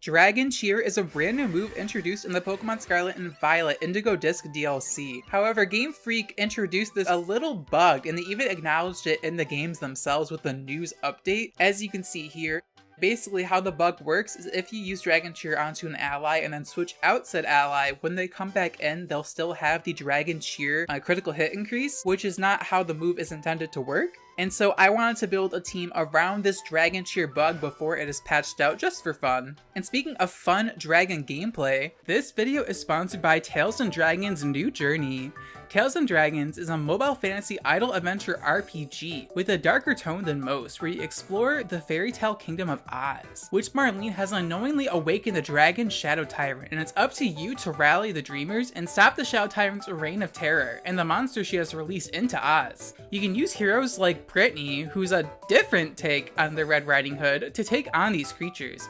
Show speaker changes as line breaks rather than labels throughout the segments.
Dragon Cheer is a brand new move introduced in the Pokemon Scarlet and Violet Indigo Disc DLC. However, Game Freak introduced this a little bug, and they even acknowledged it in the games themselves with the news update. As you can see here, basically how the bug works is if you use Dragon Cheer onto an ally and then switch out said ally, when they come back in, they'll still have the Dragon Cheer critical hit increase, which is not how the move is intended to work. And so I wanted to build a team around this Dragon Cheer bug before it is patched out, just for fun. And speaking of fun dragon gameplay, this video is sponsored by Tales & Dragons New Journey. Tales & Dragons is a mobile fantasy idle adventure RPG with a darker tone than most, where you explore the fairy tale kingdom of Oz, which Marlene has unknowingly awakened the dragon Shadow Tyrant, and it's up to you to rally the Dreamers and stop the Shadow Tyrant's reign of terror and the monster she has released into Oz. You can use heroes like Brittany, who's a different take on the Red Riding Hood, to take on these creatures.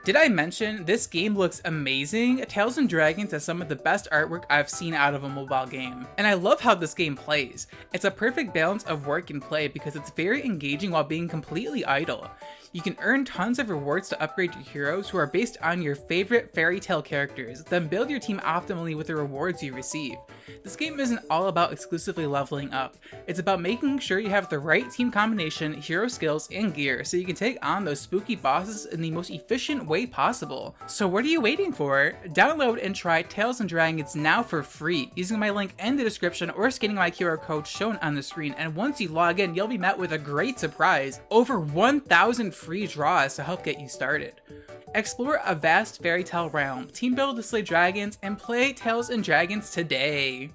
Did I mention this game looks amazing? Tales & Dragons has some of the best artwork I've seen out of a mobile game. And I love how this game plays. It's a perfect balance of work and play because it's very engaging while being completely idle. You can earn tons of rewards to upgrade your heroes who are based on your favorite fairy tale characters, then build your team optimally with the rewards you receive. This game isn't all about exclusively leveling up. It's about making sure you have the right team combination, hero skills, and gear so you can take on those spooky bosses in the most efficient way possible. So what are you waiting for? Download and try Tales & Dragons now for free using my link in the description or scanning my QR code shown on the screen, and once you log in, you'll be met with a great surprise: over 1,000 free draws to help get you started. Explore a vast fairy tale realm, team build to slay dragons, and play Tales & Dragons today.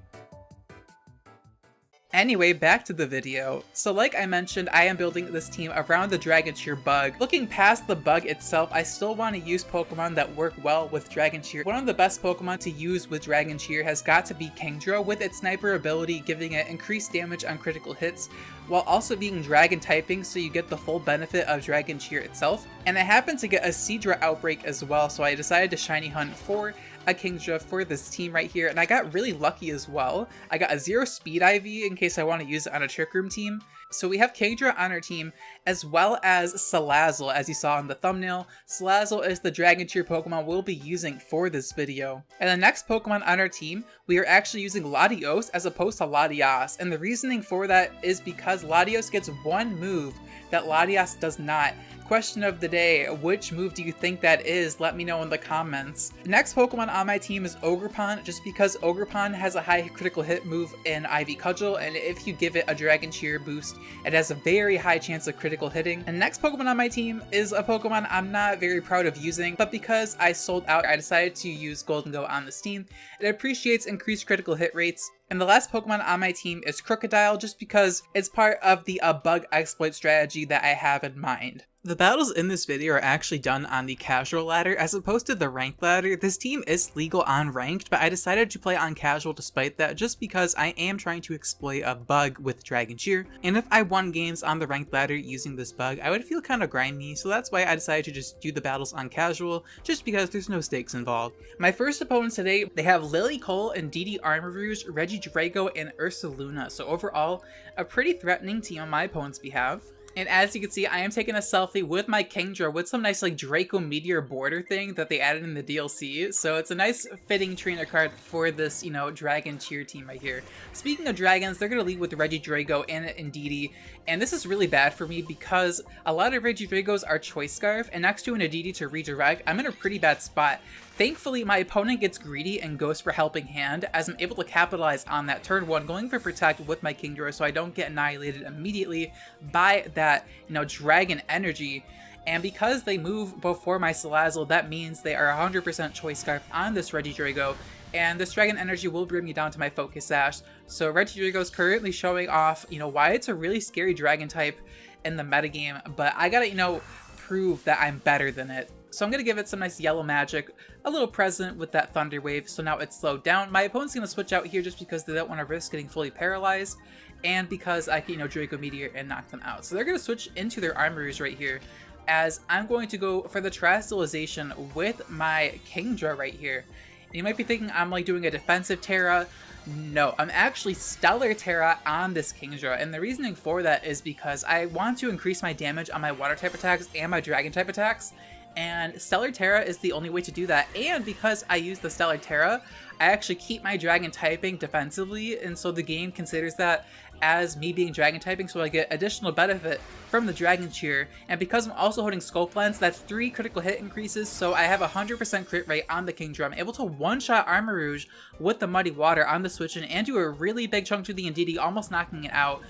Anyway, back to the video. So like I mentioned, I am building this team around the Dragon Cheer bug. Looking past the bug itself, I still want to use Pokemon that work well with Dragon Cheer. One of the best Pokemon to use with Dragon Cheer has got to be Kingdra, with its sniper ability giving it increased damage on critical hits, while also being dragon typing, so you get the full benefit of Dragon Cheer itself. And I happened to get a Seadra outbreak as well, so I decided to shiny hunt for a Kingdra for this team right here, and I got really lucky as well. I got a 0 speed IV in case I want to use it on a Trick Room team. So we have Kingdra on our team, as well as Salazzle, as you saw in the thumbnail. Salazzle is the Dragon Cheer Pokemon we'll be using for this video. And the next Pokemon on our team, we are actually using Latios as opposed to Latias, and the reasoning for that is because Latios gets one move that Latias does not. Question of the day, which move do you think that is? Let me know in the comments. The next Pokemon on my team is Ogerpon, just because Ogerpon has a high critical hit move in Ivy Cudgel, and if you give it a Dragon Cheer boost, it has a very high chance of critical hitting. And the next Pokemon on my team is a Pokemon I'm not very proud of using, but because I sold out, I decided to use Gholdengo on this team. It appreciates increased critical hit rates. And the last Pokemon on my team is Crocodile, just because it's part of the bug exploit strategy that I have in mind. The battles in this video are actually done on the casual ladder as opposed to the ranked ladder. This team is legal on ranked, but I decided to play on casual despite that, just because I am trying to exploit a bug with Dragon Cheer. And if I won games on the ranked ladder using this bug, I would feel kind of grimy, so that's why I decided to just do the battles on casual, just because there's no stakes involved. My first opponents today, they have Lily Cole and DD Armor Rouge, Reggie Drago, and Ursaluna. So overall, a pretty threatening team on my opponent's behalf. And as you can see, I am taking a selfie with my Kingdra with some nice like Draco Meteor border thing that they added in the DLC. So it's a nice fitting trainer card for this, you know, Dragon Cheer team right here. Speaking of dragons, they're going to lead with Reggie Drago and Indeedee. And this is really bad for me because a lot of Reggie Dragos are Choice Scarf, and next to an Indeedee to redirect, I'm in a pretty bad spot. Thankfully, my opponent gets greedy and goes for Helping Hand, as I'm able to capitalize on that turn 1, going for Protect with my Kingdra so I don't get annihilated immediately by that, you know, dragon energy. And because they move before my Salazzle, that means they are 100% Choice Scarf on this Reggie Drago, and this dragon energy will bring me down to my Focus Sash. So Reggie Drago is currently showing off, you know, why it's a really scary dragon type in the metagame, but I gotta, you know, prove that I'm better than it. So I'm going to give it some nice yellow magic, a little present with that Thunder Wave, so now it's slowed down. My opponent's going to switch out here just because they don't want to risk getting fully paralyzed, and because I can, you know, Draco Meteor and knock them out. So they're going to switch into their Armorers right here, as I'm going to go for the Terastallization with my Kingdra right here. And you might be thinking I'm like doing a defensive Terra. No, I'm actually Stellar Terra on this Kingdra, and the reasoning for that is because I want to increase my damage on my Water type attacks and my Dragon type attacks. And Stellar Terra is the only way to do that, and because I use the Stellar Terra, I actually keep my Dragon typing defensively, and so the game considers that as me being Dragon typing, so I get additional benefit from the Dragon Cheer. And because I'm also holding Scope Lens, that's 3 critical hit increases, so I have 100% crit rate on the Kingdra. I'm able to one-shot Armor Rouge with the Muddy Water on the switch and do a really big chunk to the Indigo, almost knocking it out.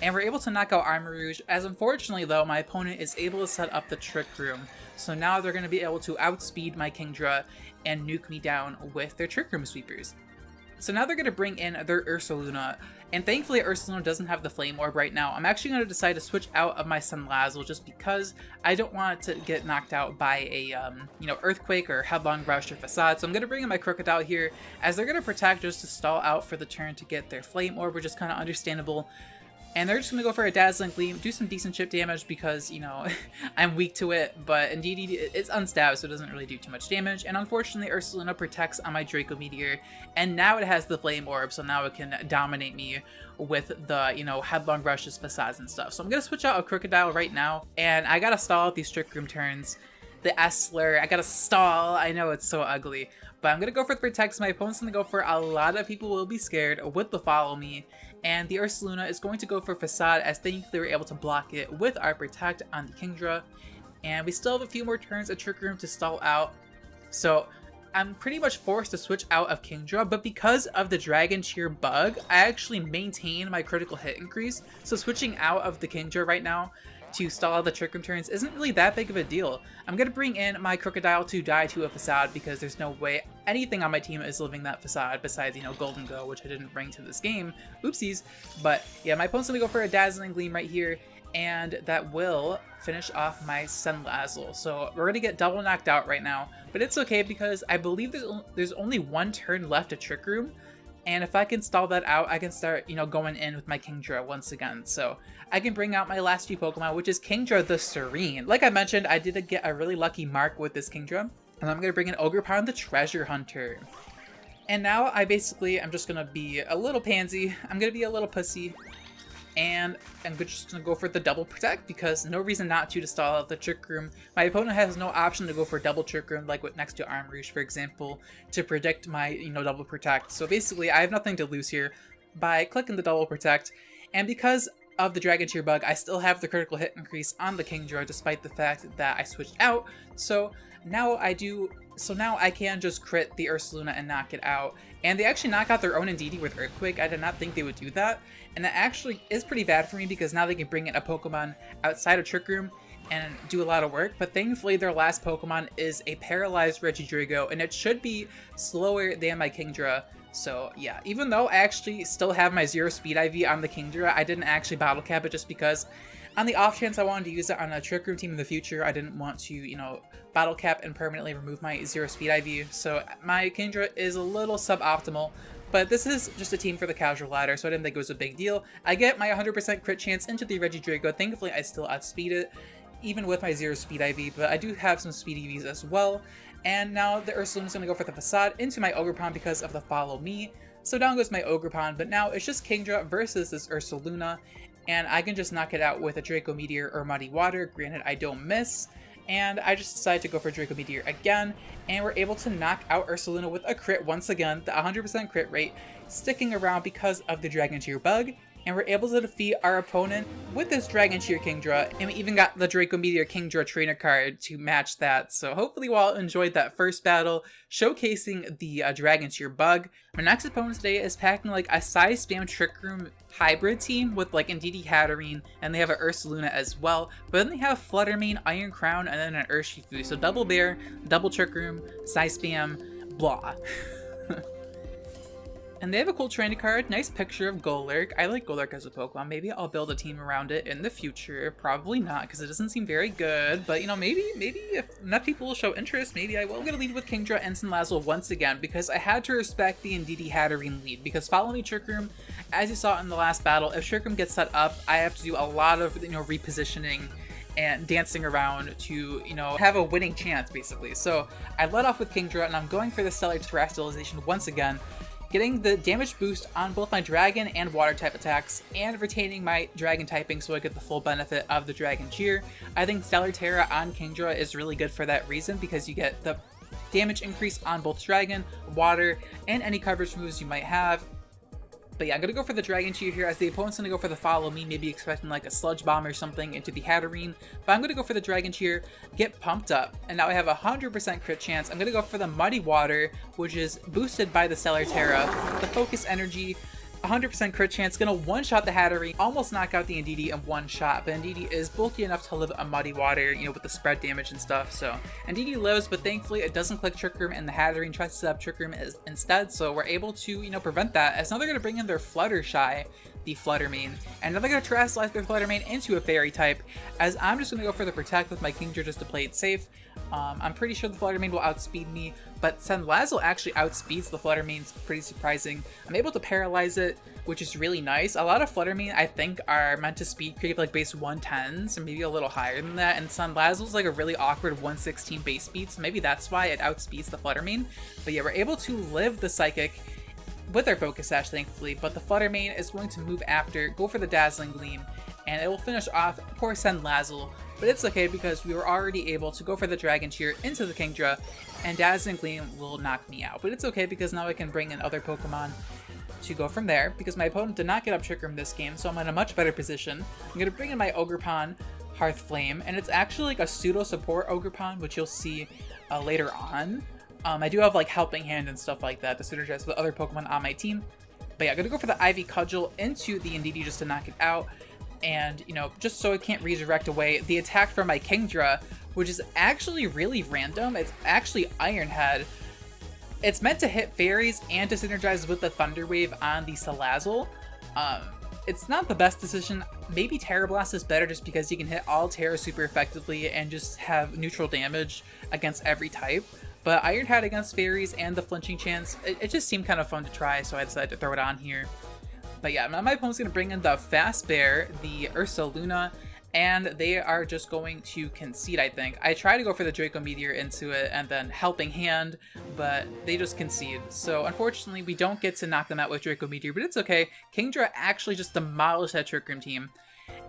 And we're able to knock out Armor Rouge, as unfortunately though, my opponent is able to set up the Trick Room. So now they're going to be able to outspeed my Kingdra and nuke me down with their Trick Room Sweepers. So now they're going to bring in their Ursaluna, and thankfully Ursaluna doesn't have the Flame Orb right now. I'm actually going to decide to switch out of my Sunlazzle just because I don't want it to get knocked out by a, Earthquake or Headlong Rush or Facade. So I'm going to bring in my Crocodile here, as they're going to protect just to stall out for the turn to get their Flame Orb, which is kind of understandable. And they're just going to go for a Dazzling Gleam, do some decent chip damage because, I'm weak to it, but indeed it's unstabbed, so it doesn't really do too much damage. And unfortunately, Ursaluna protects on my Draco Meteor, and now it has the Flame Orb, so now it can dominate me with the, Headlong Rushes, Facades, and stuff. So I'm going to switch out a Crocodile right now, and I gotta stall out these Trick Room turns. The S-Slur, I gotta stall, I know it's so ugly. But I'm going to go for the Protect, so my opponent's going to go for a lot of people will be scared with the Follow Me. And the Ursaluna is going to go for Facade, as thankfully they were able to block it with our Protect on the Kingdra. And we still have a few more turns of Trick Room to stall out. So I'm pretty much forced to switch out of Kingdra, but because of the Dragon Cheer bug, I actually maintain my critical hit increase. So switching out of the Kingdra right now to stall out the Trick Room turns isn't really that big of a deal. I'm going to bring in my Crocodile to die to a Facade because there's no way anything on my team is living that Facade besides, Gholdengo, which I didn't bring to this game. Oopsies. But yeah, my opponent's going to go for a Dazzling Gleam right here, and that will finish off my Sunlazzle. So we're going to get double knocked out right now, but it's okay because I believe there's only one turn left to Trick Room. And if I can stall that out, I can start, going in with my Kingdra once again. So I can bring out my last few Pokemon, which is Kingdra the Serene. Like I mentioned, I did get a really lucky mark with this Kingdra. And I'm going to bring in Ogerpon the Treasure Hunter. And now I'm just going to be a little pansy. I'm going to be a little pussy. And I'm just going to go for the Double Protect because no reason not to stall out the Trick Room. My opponent has no option to go for Double Trick Room, like with next to Armor Rouge, for example, to predict my, Double Protect. So basically, I have nothing to lose here by clicking the Double Protect. And because of the Dragon Cheer bug, I still have the critical hit increase on the Kingdra, despite the fact that I switched out. So now I can just crit the Ursaluna and knock it out. And they actually knock out their own Indeedee with Earthquake. I did not think they would do that. And that actually is pretty bad for me because now they can bring in a Pokemon outside of Trick Room and do a lot of work. But thankfully their last Pokemon is a paralyzed Regidrago, and it should be slower than my Kingdra. So yeah, even though I actually still have my 0 Speed IV on the Kingdra, I didn't actually Bottle Cap it just because on the off chance I wanted to use it on a Trick Room team in the future, I didn't want to, Bottle Cap and permanently remove my 0 Speed IV. So my Kingdra is a little suboptimal, but this is just a team for the casual ladder, so I didn't think it was a big deal. I get my 100% crit chance into the Regidrago. Thankfully, I still outspeed it, even with my 0 Speed IV, but I do have some Speed EVs as well. And now the Ursaluna's going to go for the Facade into my Ogerpon because of the Follow Me. So down goes my Ogerpon, but now it's just Kingdra versus this Ursaluna, and I can just knock it out with a Draco Meteor or Muddy Water. Granted, I don't miss, and I just decided to go for Draco Meteor again, and we're able to knock out Ursaluna with a crit once again, the 100% crit rate, sticking around because of the Dragon Cheer bug. And we're able to defeat our opponent with this Dragon Cheer Kingdra, and we even got the Draco Meteor Kingdra trainer card to match that. So hopefully you all enjoyed that first battle, showcasing the Dragon Cheer bug. Our next opponent today is packing like a size spam Trick Room hybrid team with like Indeedee Hatterene, and they have an Ursaluna as well. But then they have Fluttermane, Iron Crown, and then an Urshifu. So double bear, double Trick Room, size spam, blah. And they have a cool trainer card, nice picture of Golurk. I like Golurk as a Pokemon. Maybe I'll build a team around it in the future. Probably not, because it doesn't seem very good. But, maybe if enough people will show interest, maybe I will. I'm going to lead with Kingdra and Sunlazzle once again, because I had to respect the Indeedee Hatterene lead. Because Follow Me Trick Room, as you saw in the last battle, if Trick Room gets set up, I have to do a lot of, repositioning and dancing around to, have a winning chance, basically. So I led off with Kingdra, and I'm going for the Stellar Terrestrialization once again. getting the damage boost on both my dragon and water type attacks, and retaining my dragon typing so I get the full benefit of the Dragon Cheer. I think Stellar Terra on Kingdra is really good for that reason, because you get the damage increase on both dragon, water, and any coverage moves you might have. But yeah, I'm gonna go for the Dragon Cheer here, as the opponent's gonna go for the Follow Me, maybe expecting like a Sludge Bomb or something into the Hatterene. But I'm gonna go for the Dragon Cheer, get pumped up, and now I have a 100% crit chance. I'm gonna go for the Muddy Water, which is boosted by the Stellar Terra, the Focus Energy, 100% crit chance, gonna one-shot the Hatterene, almost knock out the Indeedee in one shot, but Indeedee is bulky enough to live a Muddy Water, you know, with the spread damage and stuff, so Indeedee lives, but thankfully it doesn't click Trick Room, and the Hatterene tries to set up Trick Room instead, so we're able to, you know, prevent that, as now they're gonna bring in their Fluttershy, the Flutter Mane, and now they're gonna Terrestrialize their Flutter Mane into a Fairy type, as I'm just gonna go for the Protect with my Kingdra just to play it safe. I'm pretty sure the Flutter Mane will outspeed me, but Sandlazzle actually outspeeds the Flutter Mane, pretty surprising. I'm able to paralyze it, which is really nice. A lot of Flutter Mane, I think, are meant to speed creep like base 110s, or maybe a little higher than that, and Sandlazzle's like a really awkward 116 base speed, so maybe that's why it outspeeds the Flutter Mane. But yeah, we're able to live the Psychic with our Focus Sash, thankfully, but the Flutter Mane is going to move after, go for the Dazzling Gleam, and it will finish off poor Sandlazzle. But it's okay, because we were already able to go for the Dragon Cheer into the Kingdra, and Dazzling Gleam will knock me out. But it's okay, because now I can bring in other Pokemon to go from there, because my opponent did not get up Trick Room this game, so I'm in a much better position. I'm going to bring in my Ogerpon, Hearth Flame, and it's actually like a pseudo-support Ogerpon, which you'll see later on. I do have like Helping Hand and stuff like that to synergize with other Pokemon on my team. But yeah, I'm going to go for the Ivy Cudgel into the Indeedee just to knock it out. And, you know, just so it can't redirect away the attack from my Kingdra, which is actually really random. It's actually Iron Head. It's meant to hit fairies and to synergize with the Thunder Wave on the Salazzle. It's not the best decision. Maybe Terra Blast is better just because you can hit all Terra super effectively and just have neutral damage against every type. But Iron Head against fairies and the flinching chance, it just seemed kind of fun to try, so I decided to throw it on here. But yeah, my opponent's going to bring in the Fast Bear, the Ursaluna, and they are just going to concede, I think. I tried to go for the Draco Meteor into it and then Helping Hand, but they just concede. So unfortunately, we don't get to knock them out with Draco Meteor, but it's okay. Kingdra actually just demolished that Trick Room team,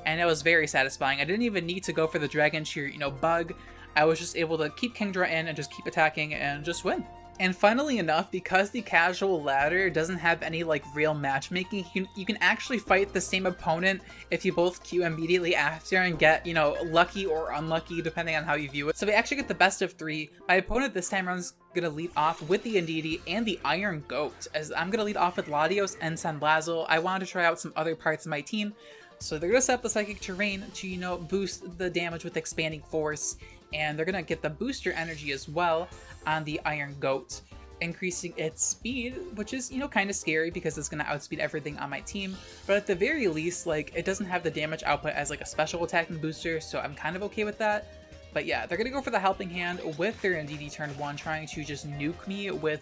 and it was very satisfying. I didn't even need to go for the Dragon Cheer, you know, bug. I was just able to keep Kingdra in and just keep attacking and just win. And funnily enough, because the casual ladder doesn't have any like real matchmaking, you can actually fight the same opponent if you both queue immediately after and get, you know, lucky or unlucky depending on how you view it. So we actually get the best of 3. My opponent this time around is going to lead off with the Indeedee and the Iron Goat, as I'm going to lead off with Latios and Sandlazzle. I wanted to try out some other parts of my team. So they're going to set up the Psychic Terrain to, you know, boost the damage with Expanding Force, and they're going to get the Booster Energy as well on the Iron Goat, increasing its speed, which is, you know, kind of scary because it's going to outspeed everything on my team. But at the very least, like, it doesn't have the damage output as like a special attacking booster, so I'm kind of okay with that. But yeah, they're going to go for the Helping Hand with their Indeedee turn 1, trying to just nuke me with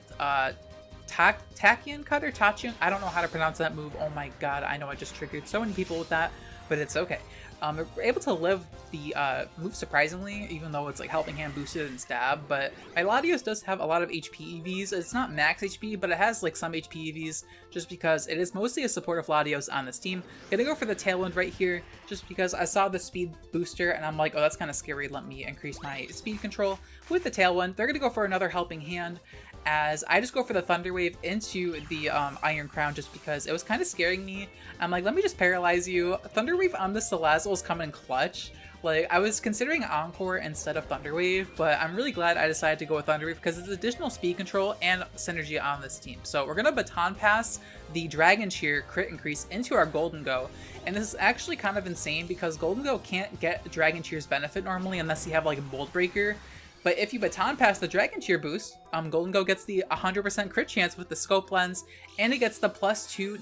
Tachyon Cutter? Tachyon? I don't know how to pronounce that move. Oh my god, I know I just triggered so many people with that, but it's okay. We're able to live the move surprisingly, even though it's like Helping Hand boosted and stab, but my Latios does have a lot of HP EVs. It's not max HP, but it has like some HP EVs, just because it is mostly a supportive Latios on this team. Gonna go for the Tailwind right here, just because I saw the speed booster and I'm like, oh, that's kind of scary, let me increase my speed control with the Tailwind. They're gonna go for another Helping Hand, as I just go for the Thunder Wave into the Iron Crown just because it was kind of scaring me. I'm like, let me just paralyze you. Thunder Wave on the Salazzle is coming clutch. Like, I was considering Encore instead of Thunder Wave, but I'm really glad I decided to go with Thunder Wave because it's additional speed control and synergy on this team. So we're going to Baton Pass the Dragon Cheer crit increase into our Gholdengo. And this is actually kind of insane because Gholdengo can't get Dragon Cheer's benefit normally unless you have like a Bolt Breaker. But if you Baton Pass the Dragon Cheer boost, Gholdengo gets the 100% crit chance with the Scope Lens, and it gets the +2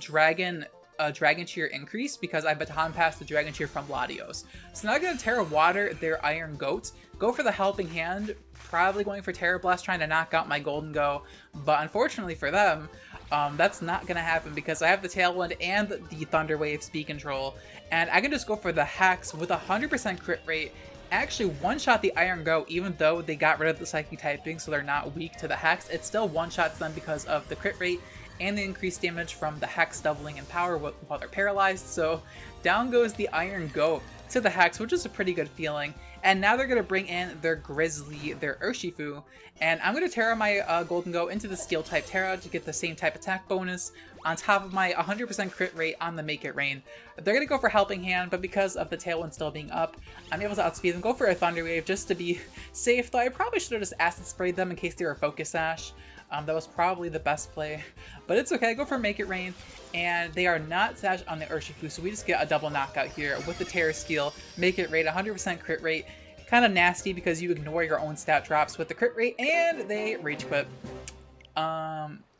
Dragon Cheer increase because I Baton Pass the Dragon Cheer from Latios. So now I'm going to Terra Water their Iron Goat, go for the Helping Hand, probably going for Terra Blast trying to knock out my Gholdengo, but unfortunately for them, that's not going to happen because I have the Tailwind and the Thunder Wave speed control, and I can just go for the Hex with 100% crit rate actually one-shot the Iron Go, even though they got rid of the Psychic typing, so they're not weak to the Hex. It still one-shots them because of the crit rate and the increased damage from the Hex doubling in power while they're paralyzed. So down goes the Iron Go to the Hex, which is a pretty good feeling. And now they're going to bring in their Grizzly, their Urshifu, and I'm going to Terra my Gholdengo into the Steel-type Terra to get the same type attack bonus on top of my 100% crit rate on the Make It Rain. They're going to go for Helping Hand, but because of the Tailwind still being up, I'm able to outspeed them, go for a Thunder Wave just to be safe, though I probably should have just Acid Sprayed them in case they were Focus Sash. That was probably the best play, but it's okay. I go for Make It Rain, and they are not sashed on the Urshifu, so we just get a double knockout here with the Terra Steel, Make It Rain, 100% crit rate. Kind of nasty because you ignore your own stat drops with the crit rate, and they Rage Quit.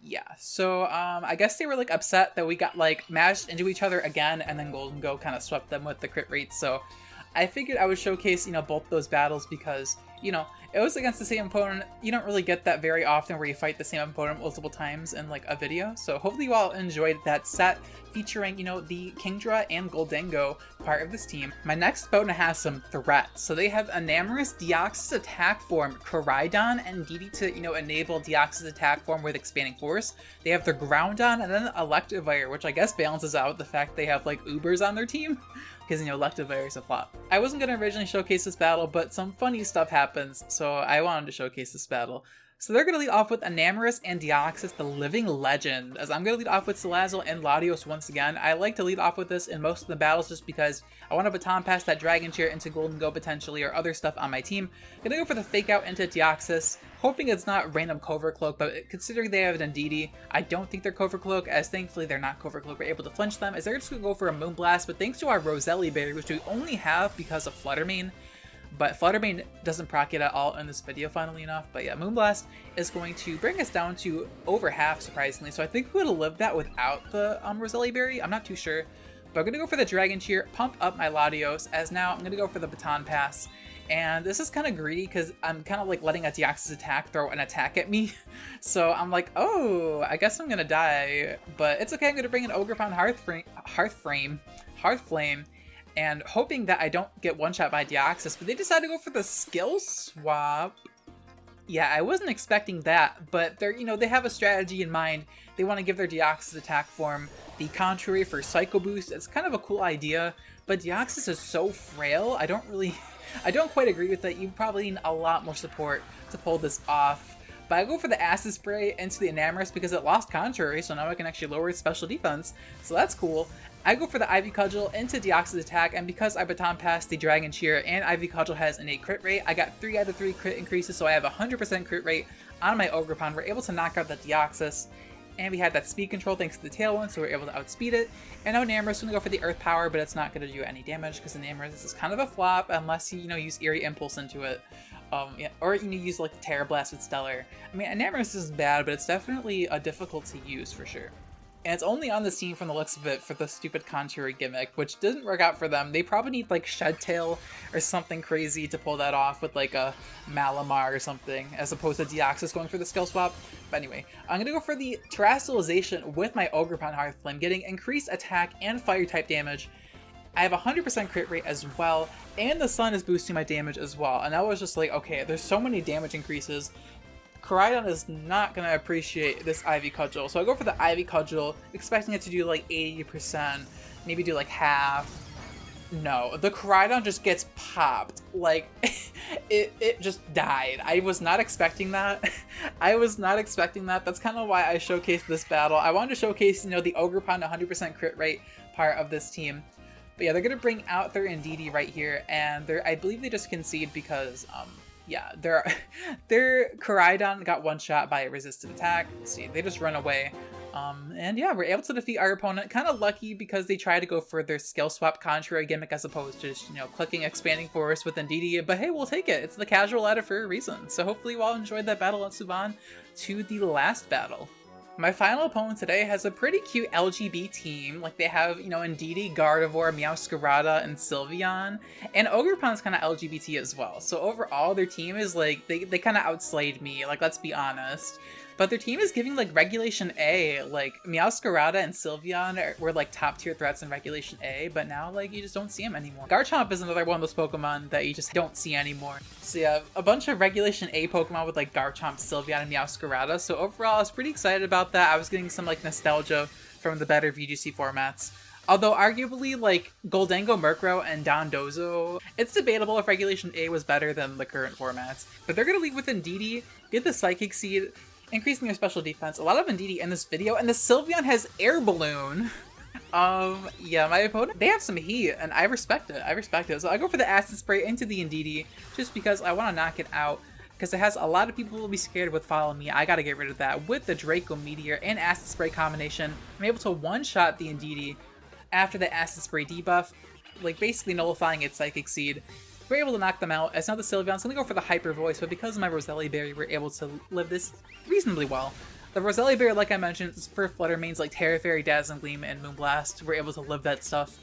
Yeah, so I guess they were like upset that we got like mashed into each other again, and then Gholdengo kind of swept them with the crit rate. So I figured I would showcase, you know, both those battles because, you know, it was against the same opponent. You don't really get that very often where you fight the same opponent multiple times in like a video. So hopefully you all enjoyed that set featuring, you know, the Kingdra and Gholdengo part of this team. My next opponent has some threats. So they have Enamorous, Deoxys attack form, Koraidon, and Didi to, you know, enable Deoxys attack form with Expanding Force. They have their Groudon and then Electivire, which I guess balances out the fact they have like Ubers on their team. Because, you know, Electivire is a flop. I wasn't going to originally showcase this battle, but some funny stuff happens, so I wanted to showcase this battle. So they're going to lead off with Enamorous and Deoxys, the Living Legend, as I'm going to lead off with Salazzle and Latios once again. I like to lead off with this in most of the battles just because I want to baton pass that Dragon Cheer into Gholdengo potentially or other stuff on my team. Going to go for the Fake Out into Deoxys, hoping it's not random Covert Cloak, but considering they have an Indeedee, I don't think they're Covert Cloak, as thankfully they're not Covert Cloak. We're able to flinch them, as they're just going to go for a Moonblast, but thanks to our Roselli Berry, which we only have because of Fluttermane, but Fluttermane doesn't proc it at all in this video, funnily enough. But yeah, Moonblast is going to bring us down to over half, surprisingly. So I think we would have lived that without the Roselli Berry. I'm not too sure. But I'm going to go for the Dragon Cheer, pump up my Latios, as now I'm going to go for the Baton Pass. And this is kind of greedy because I'm kind of like letting a Deoxys attack throw an attack at me. So I'm like, oh, I guess I'm going to die. But it's okay, I'm going to bring an Ogerpon Hearthflame, and hoping that I don't get one-shot by Deoxys, but they decided to go for the skill swap. Yeah, I wasn't expecting that, but they're, you know, they have a strategy in mind. They want to give their Deoxys attack form the contrary for Psycho Boost. It's kind of a cool idea, but Deoxys is so frail. I don't quite agree with that. You probably need a lot more support to pull this off. But I go for the Acid Spray into the Enamorous because it lost Contrary, so now I can actually lower its special defense, so that's cool. I go for the Ivy Cudgel into Deoxys attack, and because I baton passed the Dragon Cheer and Ivy Cudgel has innate crit rate, I got 3 out of 3 crit increases, so I have 100% crit rate on my Ogerpon. We're able to knock out the Deoxys, and we had that speed control thanks to the Tailwind, so we're able to outspeed it. And now Enamorous is going to go for the Earth Power, but it's not going to do any damage because Enamorous is kind of a flop unless you, use Eerie Impulse into it. Yeah, or you use like the Terra Blast with Stellar. I mean, Enamorous is bad, but it's definitely difficult to use for sure. And it's only on the scene from the looks of it for the stupid Contrary gimmick, which didn't work out for them. They probably need like Shed Tail or something crazy to pull that off with like a Malamar or something, as opposed to Deoxys going for the skill swap. But anyway, I'm going to go for the Terrestrialization with my Ogerpon Hearthflame, getting increased attack and fire type damage. I have 100% crit rate as well, and the sun is boosting my damage as well. And I was just like, okay, there's so many damage increases. Koraidon is not going to appreciate this Ivy Cudgel. So I go for the Ivy Cudgel, expecting it to do like 80%, maybe do like half. No, the Koraidon just gets popped. Like, it just died. I was not expecting that. I was not expecting that. That's kind of why I showcased this battle. I wanted to showcase, the Ogerpon 100% crit rate part of this team. But yeah, they're going to bring out their Indeedee right here, and I believe they just concede because, yeah, their Koraidon got one shot by a resistant attack. Let's see, they just run away. And yeah, we're able to defeat our opponent. Kind of lucky because they tried to go for their skill swap Contrary gimmick as opposed to just, clicking Expanding Force with Indeedee. But hey, we'll take it. It's the casual ladder for a reason. So hopefully you all enjoyed that battle. Let's move on to the last battle. My final opponent today has a pretty cute LGB team. Like, they have, Indeedee, Gardevoir, Meowscarada, and Sylveon. And Ogerpon's kind of LGBT as well. So overall, their team is, like, they kind of outslayed me. Like, let's be honest. But their team is giving like Regulation A, like Meowscarada and Sylveon were like top tier threats in Regulation A, but now like you just don't see them anymore. Garchomp is another one of those Pokemon that you just don't see anymore. So yeah, a bunch of Regulation A Pokemon with like Garchomp, Sylveon, and Meowscarada. So overall, I was pretty excited about that. I was getting some like nostalgia from the better VGC formats. Although arguably, like, Gholdengo, Murkrow, and Dondozo, it's debatable if Regulation A was better than the current formats. But they're gonna leave with Indeedee, get the Psychic Seed, increasing their special defense. A lot of Indeedee in this video, and the Sylveon has Air Balloon. Yeah, my opponent, they have some heat, and I respect it. I respect it. So I go for the Acid Spray into the Indeedee, just because I want to knock it out. Because it has a lot of people who will be scared with Follow Me. I gotta get rid of that. With the Draco Meteor and Acid Spray combination, I'm able to one-shot the Indeedee after the Acid Spray debuff, like basically nullifying its Psychic Seed. We're able to knock them out, as now the Sylveon's gonna go for the Hyper Voice, but because of my Roselli Berry, we're able to live this reasonably well. The Roselli Berry, like I mentioned, is for Flutter Mains like Terra Fairy, Dazzling Gleam, and Moonblast. We're able to live that stuff.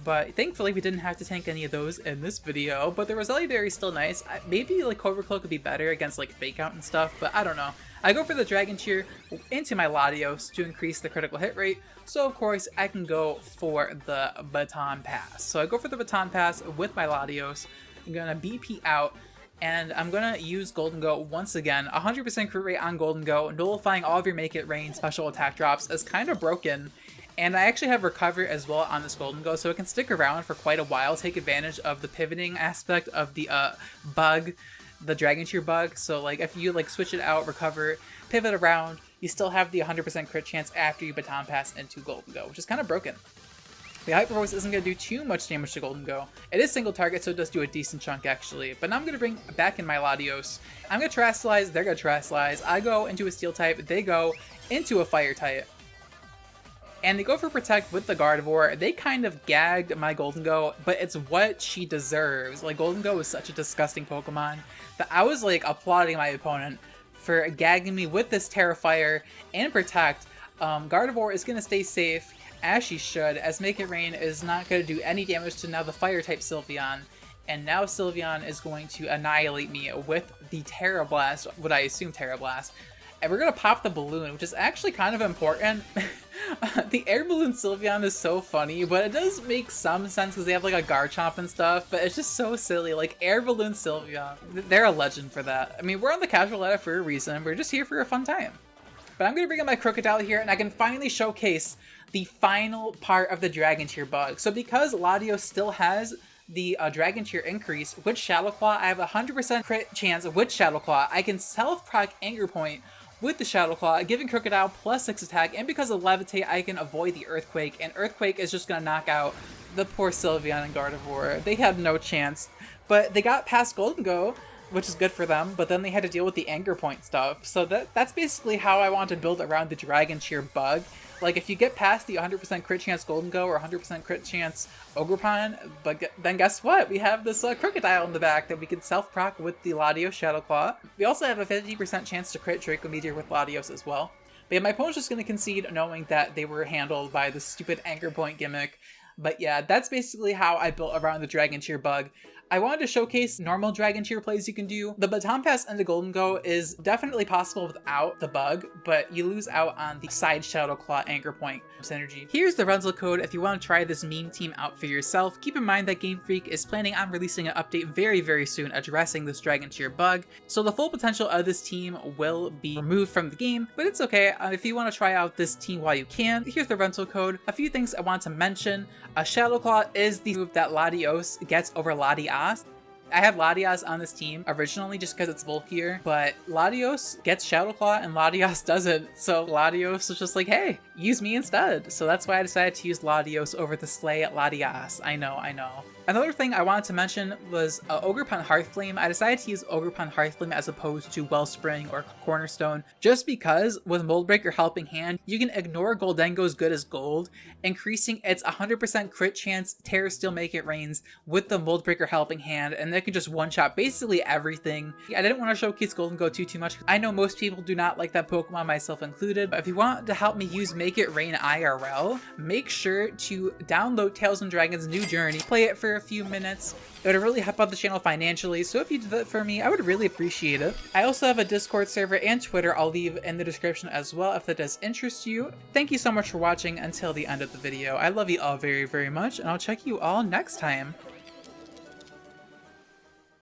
But thankfully, we didn't have to tank any of those in this video, but the Roselli Berry is still nice. Maybe like Cobra Claw could be better against like Fake Out and stuff, but I don't know. I go for the Dragon Cheer into my Latios to increase the critical hit rate, so of course I can go for the Baton Pass. So I go for the Baton Pass with my Latios. I'm gonna BP out, and I'm gonna use Gholdengo once again. 100% crit rate on Gholdengo, nullifying all of your Make It Rain special attack drops is kind of broken. And I actually have Recover as well on this Gholdengo, so it can stick around for quite a while, take advantage of the pivoting aspect of the bug, the Dragon Cheer bug. So like if you like switch it out, Recover, pivot around, you still have the 100% crit chance after you Baton Pass into Gholdengo, which is kind of broken. The Hyper Voice isn't going to do too much damage to Gholdengo. It is single target, so it does do a decent chunk actually. But now I'm going to bring back in my Latios. I'm going to Terastallize, they're going to Terastallize. I go into a Steel type, they go into a Fire type. And they go for Protect with the Gardevoir. They kind of gagged my Gholdengo, but it's what she deserves. Like, Gholdengo is such a disgusting Pokemon that I was, like, applauding my opponent for gagging me with this Terrifier and Protect. Gardevoir is going to stay safe, as she should, as Make It Rain is not going to do any damage to now the Fire-type Sylveon. And now Sylveon is going to annihilate me with the Terra Blast, what I assume Terra Blast. And we're going to pop the balloon, which is actually kind of important. The air balloon Sylveon is so funny, but it does make some sense because they have like a Garchomp and stuff, but it's just so silly. Like, air balloon Sylveon, they're a legend for that. I mean, we're on the casual edit for a reason. We're just here for a fun time. But I'm going to bring up my Crocodile here, and I can finally showcase the final part of the Dragon Cheer bug. So because Latios still has the Dragon Cheer increase with Shadow Claw, I have a 100% crit chance with Shadow Claw. I can self-proc Anger Point with the Shadow Claw, giving Crocodile +6 attack, and because of Levitate, I can avoid the Earthquake, and Earthquake is just going to knock out the poor Sylveon and Gardevoir. They had no chance, but they got past Gholdengo, which is good for them, but then they had to deal with the Anger Point stuff. So that's basically how I want to build around the Dragon Cheer bug. Like, if you get past the 100% crit chance Gholdengo or 100% crit chance Ogerpon, but then guess what? We have this Crocodile in the back that we can self-proc with the Latios Shadow Claw. We also have a 50% chance to crit Draco Meteor with Latios as well. But yeah, my opponent's just going to concede knowing that they were handled by the stupid Anger Point gimmick. But yeah, that's basically how I built around the Dragon Cheer bug. I wanted to showcase normal Dragon Cheer plays you can do. The Baton Pass and the Gholdengo is definitely possible without the bug, but you lose out on the side Shadow Claw Anchor Point synergy. Here's the rental code if you want to try this meme team out for yourself. Keep in mind that Game Freak is planning on releasing an update very soon addressing this Dragon Cheer bug, so the full potential of this team will be removed from the game, but it's okay. If you want to try out this team while you can, here's the rental code. A few things I want to mention. Shadow Claw is the move that Latios gets over Latias. I have Latias on this team originally just because it's bulkier, but Latios gets Shadow Claw and Latias doesn't, so Latios is just like, hey, use me instead. So that's why I decided to use Latios over the Slay Latias. I know. Another thing I wanted to mention was Ogerpon Hearthflame. I decided to use Ogerpon Hearthflame as opposed to Wellspring or Cornerstone, just because with Moldbreaker Helping Hand, you can ignore Gholdengo's Good as Gold, increasing its 100% crit chance Terra Steel Make It Rains with the Moldbreaker Helping Hand, and they can just one-shot basically everything. I didn't want to showcase Gholdengo too much. I know most people do not like that Pokemon, myself included, but if you want to help me use Make It Rain IRL, make sure to download Tales and Dragons New Journey, play it for a few minutes. It would really help out the channel financially, so if you did that for me, I would really appreciate it. I also have a Discord server and Twitter I'll leave in the description as well if that does interest you. Thank you so much for watching until the end of the video. I love you all very, very much, and I'll check you all next time.